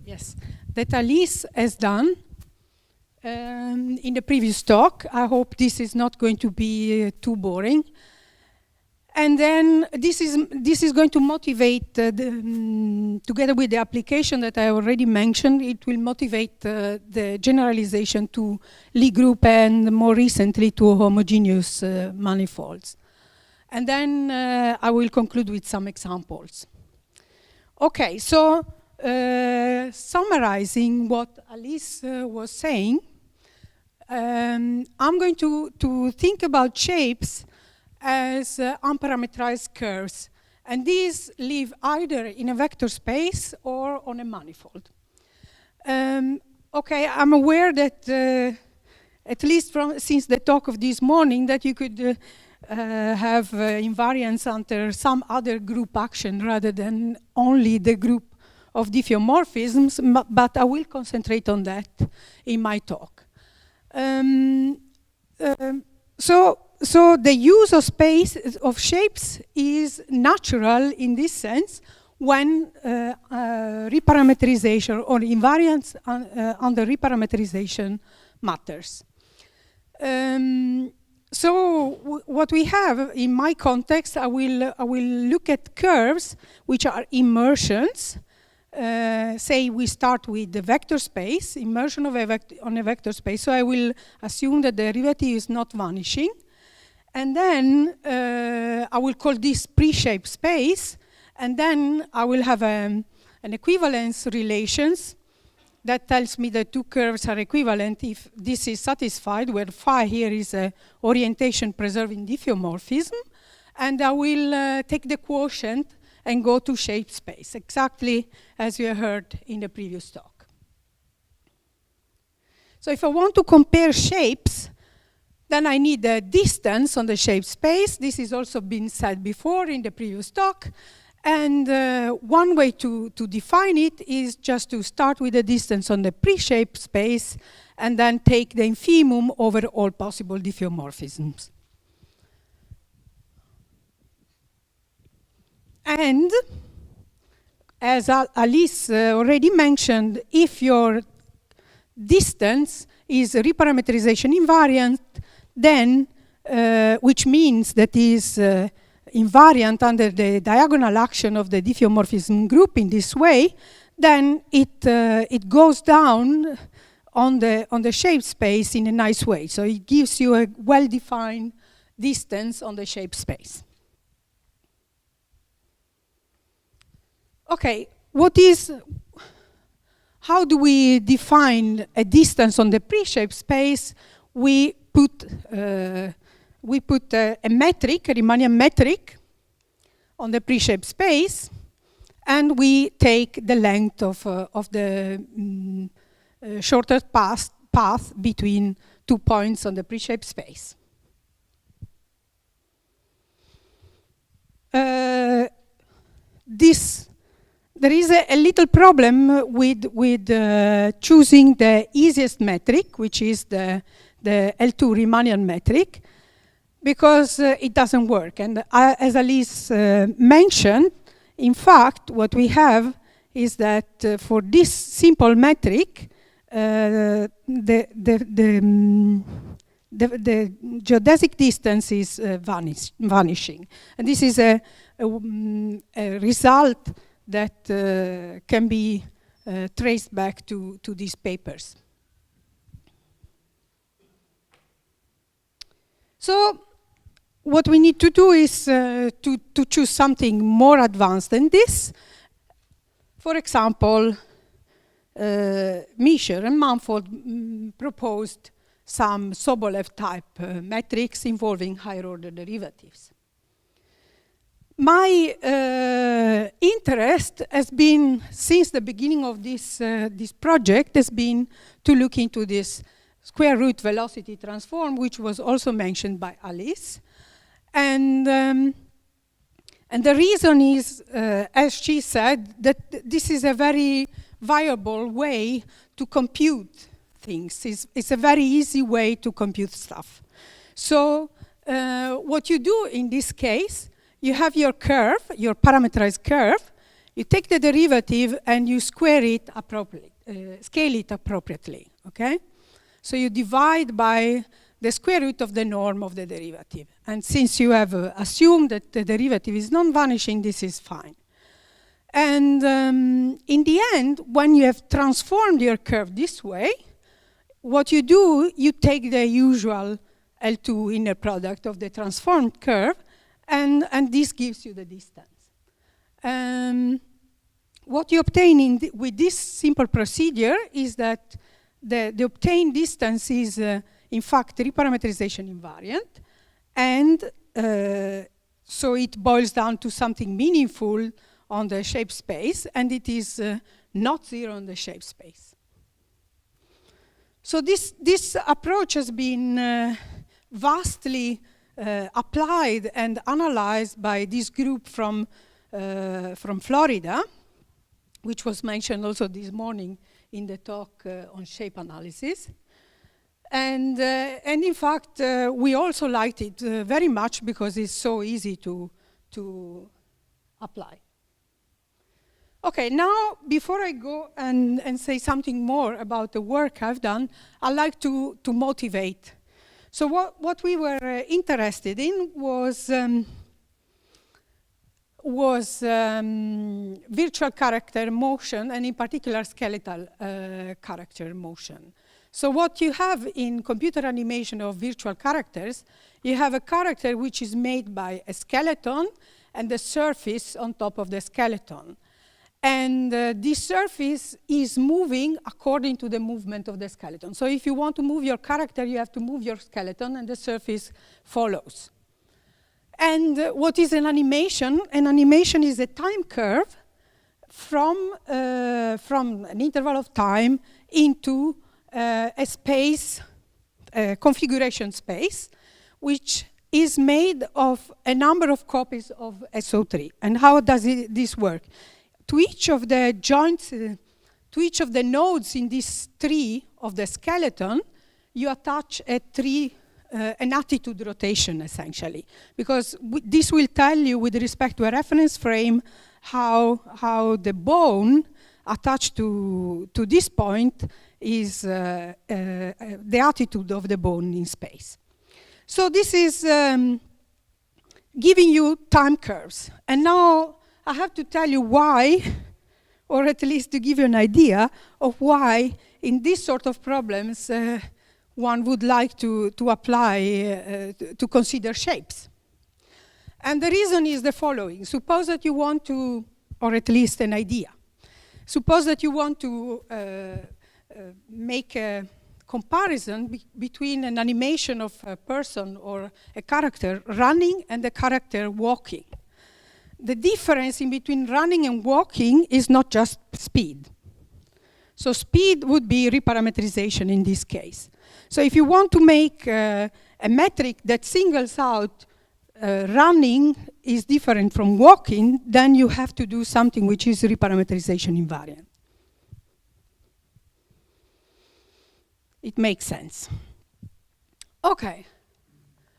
Yes, that Alice has done in the previous talk. I hope this is not going to be too boring. And then this is going to motivate, together with the application that I already mentioned, it will motivate the generalization to Lie group and more recently to homogeneous manifolds. And then I will conclude with some examples. Okay, so summarizing what Alice was saying, I'm going to think about shapes as unparameterized curves. And these live either in a vector space or on a manifold. Okay, I'm aware that, at least since the talk of this morning, that you could have invariance under some other group action rather than only the group of diffeomorphisms, but I will concentrate on that in my talk. So the use of space of shapes is natural in this sense when reparameterization or invariance under reparameterization matters. So what we have in my context, I will look at curves which are immersions. Say we start with the vector space, immersion of on a vector space. So I will assume that the derivative is not vanishing. And then I will call this pre-shaped space. And then I will have an equivalence relations that tells me that two curves are equivalent if this is satisfied, where phi here is a orientation preserving diffeomorphism. And I will take the quotient and go to shape space, exactly as you heard in the previous talk. So if I want to compare shapes, then I need a distance on the shape space. This has also been said before in the previous talk. And one way to define it is just to start with the distance on the pre-shape space and then take the infimum over all possible diffeomorphisms. And as Alice already mentioned, if your distance is reparameterization invariant, then, which means that is invariant under the diagonal action of the diffeomorphism group in this way, then it goes down on the shape space in a nice way. So it gives you a well-defined distance on the shape space. Okay, how do we define a distance on the pre-shape space? We put a metric, a Riemannian metric, on the pre-shape space, and we take the length of the shortest path between 2 points on the pre-shape space. There is a little problem with choosing the easiest metric, which is the L2 Riemannian metric, because it doesn't work. And as Alice mentioned, in fact, what we have is that for this simple metric, the geodesic distance is vanishing. And this is a result that can be traced back to these papers. So what we need to do is to choose something more advanced than this. For example, Mischer and Mumford proposed some Sobolev type metrics involving higher order derivatives. My interest has been, since the beginning of this project, has been to look into this square root velocity transform, which was also mentioned by Alice. And the reason is, as she said, that this is a very viable way to compute things. It's a very easy way to compute stuff. So what you do in this case, you have your curve, your parameterized curve, You take the derivative and you square it appropriately, scale it appropriately, okay? So you divide by the square root of the norm of the derivative. And since you have assumed that the derivative is non-vanishing, this is fine. And in the end, when you have transformed your curve this way, what you do, you take the usual L2 inner product of the transformed curve, and this gives you the distance. What you obtain with this simple procedure is that the obtained distance is, in fact, reparameterization invariant, and so it boils down to something meaningful on the shape space, and it is not zero on the shape space. So this approach has been vastly applied and analyzed by this group from Florida, which was mentioned also this morning in the talk on shape analysis. And in fact, we also liked it very much because it's so easy to apply. Okay, now before I go and say something more about the work I've done, I'd like to motivate. So what we were interested in was virtual character motion, and in particular skeletal character motion. So what you have in computer animation of virtual characters, you have a character which is made by a skeleton and the surface on top of the skeleton. And this surface is moving according to the movement of the skeleton. So if you want to move your character, you have to move your skeleton, and the surface follows. And what is an animation? An animation is a time curve from an interval of time into a space, configuration space, which is made of a number of copies of SO3. And how does this work? To each of the joints, to each of the nodes in this tree of the skeleton, you attach an attitude rotation, essentially. Because this will tell you, with respect to a reference frame, how the bone attached to this point is the attitude of the bone in space. So this is giving you time curves. And now I have to tell you why, or at least to give you an idea of why in these sort of problems one would like to apply, to consider shapes. And the reason is the following. Suppose that you want to, or at least an idea. Suppose that you want to make a comparison between an animation of a person or a character running and a character walking. The difference in between running and walking is not just speed. So speed would be reparameterization in this case. So if you want to make a metric that singles out running is different from walking, then you have to do something which is reparameterization invariant. It makes sense. Okay.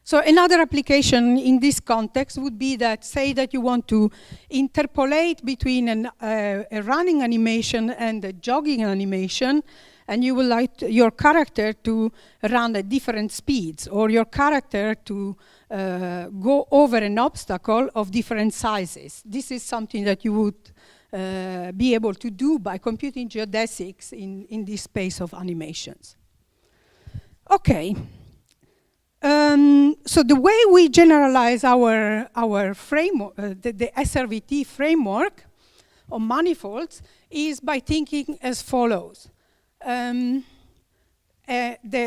So another application in this context would be that, say that you want to interpolate between a running animation and a jogging animation, and you would like your character to run at different speeds, or your character to go over an obstacle of different sizes. This is something that you would be able to do by computing geodesics in this space of animations. Okay. So the way we generalize our framework, the SRVT framework on manifolds, is by thinking as follows. The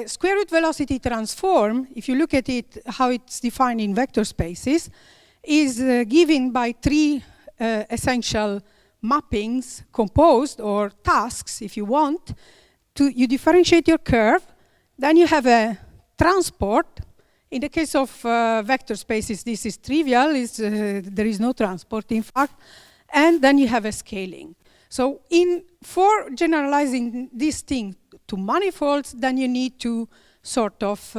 square root velocity transform, if you look at it, how it's defined in vector spaces, is given by three essential mappings composed, or tasks, if you want. You differentiate your curve, then you have a transport. In the case of vector spaces, this is trivial. There is no transport, in fact. And then you have a scaling. So for generalizing this thing to manifolds, then you need to sort of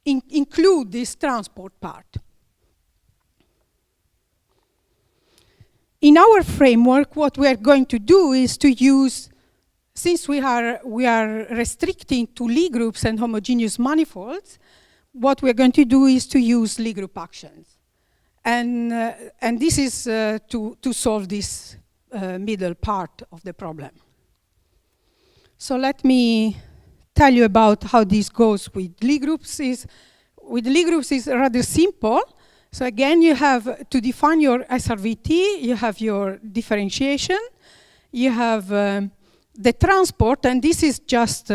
include this transport part. In our framework, what we are going to do is to use, since we are restricting to Lie groups and homogeneous manifolds, what we're going to do is to use Lie group actions. And this is to solve this middle part of the problem. So let me tell you about how this goes with Lie groups. With Lie groups is rather simple. So again, you have to define your SRVT, you have your differentiation, you have the transport, and this is just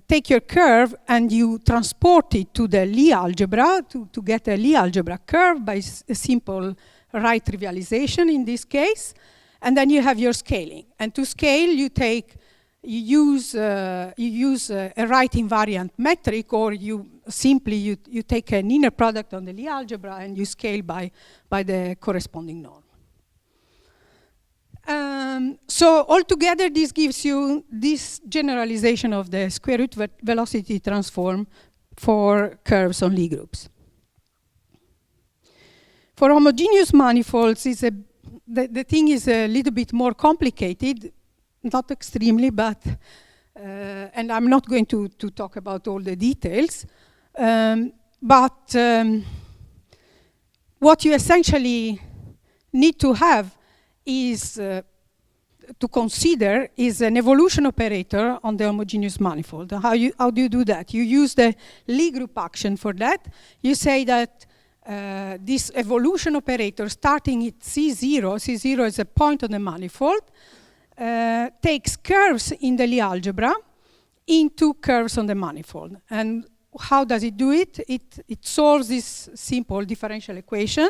take your curve and you transport it to the Lie algebra to get a Lie algebra curve by a simple right trivialization in this case. And then you have your scaling. And to scale, you use a right invariant metric, or you take an inner product on the Lie algebra and you scale by the corresponding norm. So altogether, this gives you this generalization of the square root velocity transform for curves on Lie groups. For homogeneous manifolds, the thing is a little bit more complicated, not extremely, but, and I'm not going to talk about all the details, but what you essentially need to have is to consider is an evolution operator on the homogeneous manifold. How do you do that? You use the Lie group action for that. You say that this evolution operator starting at C0 is a point on the manifold, takes curves in the Lie algebra into curves on the manifold. And how does it do it? It solves this simple differential equation,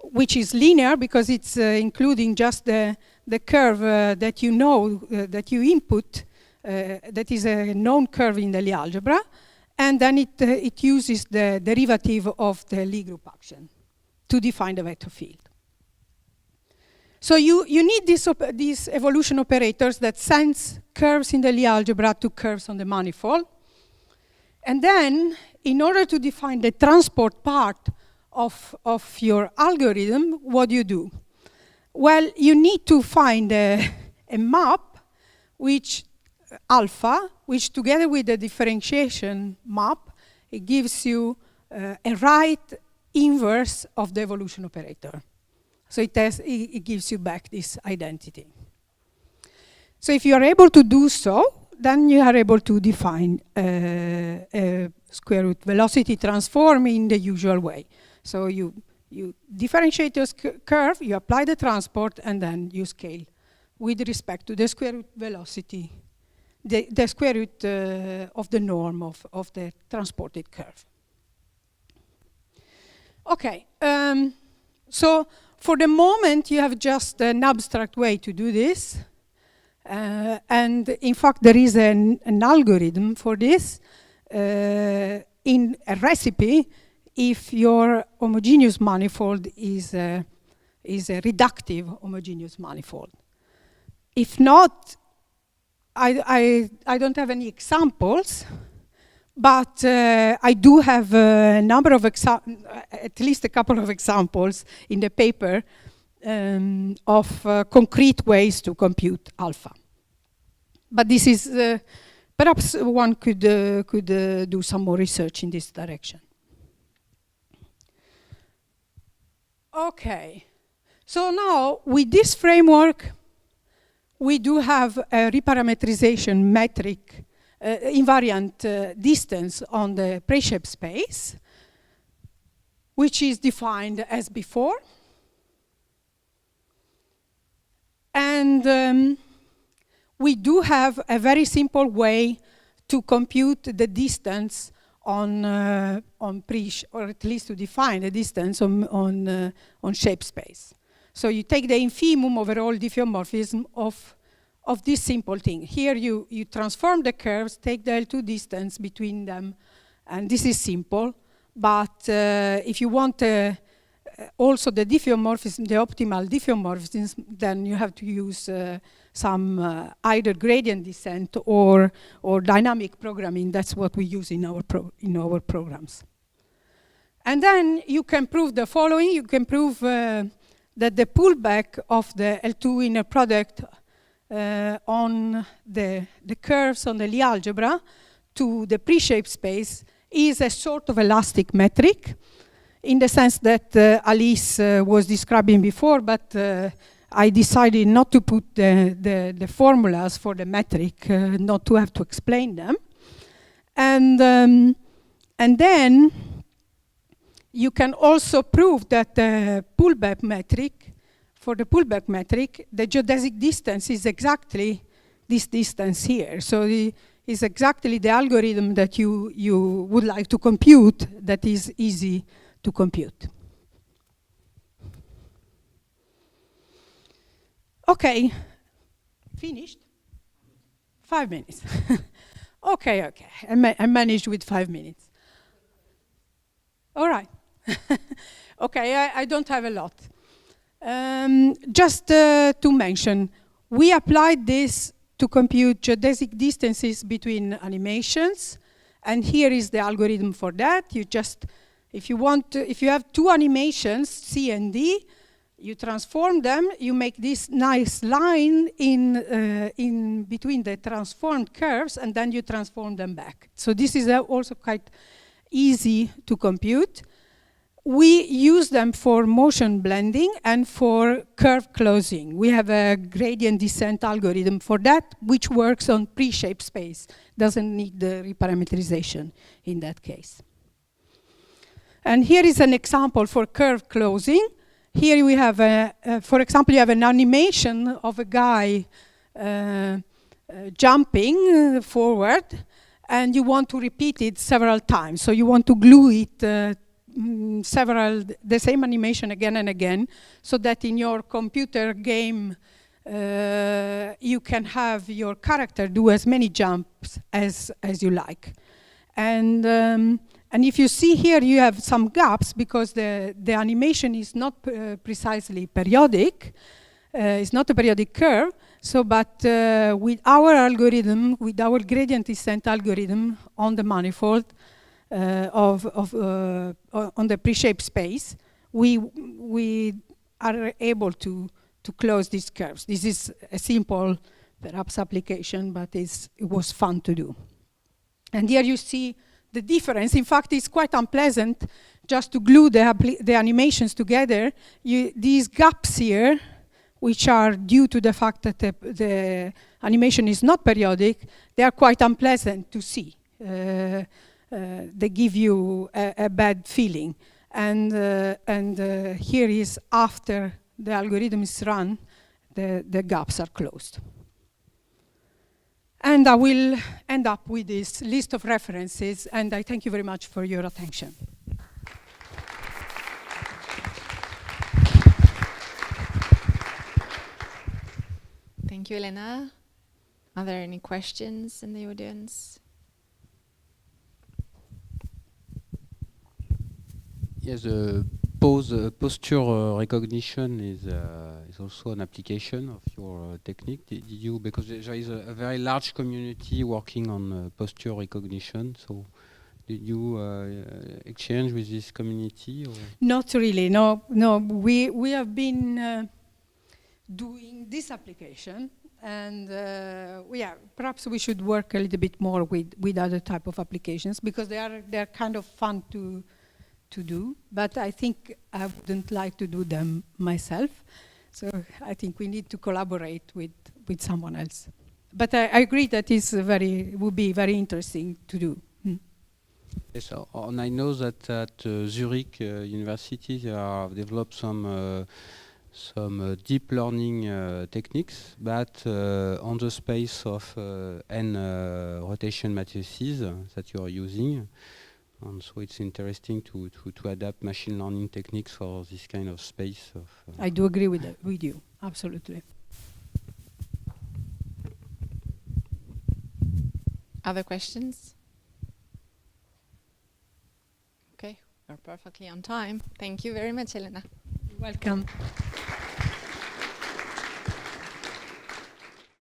which is linear because it's including just the curve that you know, that you input, that is a known curve in the Lie algebra, and then it uses the derivative of the Lie group action to define the vector field. So you need these evolution operators that sends curves in the Lie algebra to curves on the manifold. And then, in order to define the transport part of your algorithm, what do you do? Well, you need to find a map, which alpha, which together with the differentiation map, it gives you a right inverse of the evolution operator. So it gives you back this identity. So if you are able to do so, then you are able to define a square root velocity transform in the usual way. So you differentiate your curve, you apply the transport, and then you scale with respect to the square root velocity, the square root of the norm of the transported curve. Okay, so for the moment, you have just an abstract way to do this. And in fact, there is an algorithm for this in a recipe if your homogeneous manifold is a reductive homogeneous manifold. If not, I don't have any examples, but I do have a number of at least a couple of examples in the paper of concrete ways to compute alpha. But this is perhaps one could do some more research in this direction. Okay, so now with this framework, we do have a reparametrization metric, invariant distance on the pre-shape space, which is defined as before. And we do have a very simple way to compute the distance on or at least to define the distance on shape space. So you take the infimum overall diffeomorphism of this simple thing. Here you transform the curves, take the L2 distance between them, and this is simple. But if you want also the diffeomorphism, the optimal diffeomorphism, then you have to use some either gradient descent or dynamic programming. That's what we use in our programs. And then you can prove the following. You can prove that the pullback of the L2 inner product on the curves on the Lie algebra to the pre-shaped space is a sort of elastic metric, in the sense that Alice was describing before, but I decided not to put the formulas for the metric, not to have to explain them. And then you can also prove that the pullback metric, for the pullback metric, the geodesic distance is exactly this distance here. So it's exactly the algorithm that you would like to compute that is easy to compute. Okay, finished? 5 minutes. Okay. I managed with 5 minutes. All right. Okay, I don't have a lot. Just to mention, we applied this to compute geodesic distances between animations, and here is the algorithm for that. You just, if you have two animations, C and D, you transform them, you make this nice line in between the transformed curves, and then you transform them back. So this is also quite easy to compute. We use them for motion blending and for curve closing. We have a gradient descent algorithm for that, which works on pre-shaped space. Doesn't need the reparameterization in that case. And here is an example for curve closing. Here we have, for example, you have an animation of a guy jumping forward, and you want to repeat it several times. So you want to glue it, the same animation again and again, so that in your computer game you can have your character do as many jumps as you like. And if you see here, you have some gaps because the animation is not precisely periodic. It's not a periodic curve. So, but with our algorithm, with our gradient descent algorithm on the manifold on the pre-shaped space, we are able to close these curves. This is a simple, perhaps, application, but it was fun to do. And here you see the difference. In fact, it's quite unpleasant just to glue the animations together. These gaps here, which are due to the fact that the animation is not periodic, they are quite unpleasant to see. They give you a bad feeling. And here is after the algorithm is run, the gaps are closed. And I will end up with this list of references, and I thank you very much for your attention. Thank you, Elena. Are there any questions in the audience? Yes, posture recognition is also an application of your technique. Did you, because there is a very large community working on posture recognition, so did you exchange with this community? Or? Not really, no. We have been doing this application, and perhaps we should work a little bit more with other type of applications, because they're kind of fun to do, but I think I wouldn't like to do them myself. So I think we need to collaborate with someone else. But I agree that would be very interesting to do. Yes, and I know that at Zurich University they have developed some deep learning techniques, but on the space of n rotation matrices that you are using. And so it's interesting to adapt machine learning techniques for this kind of space. I do agree with you, absolutely. Other questions? Okay, we're perfectly on time. Thank you very much, Elena. You're welcome.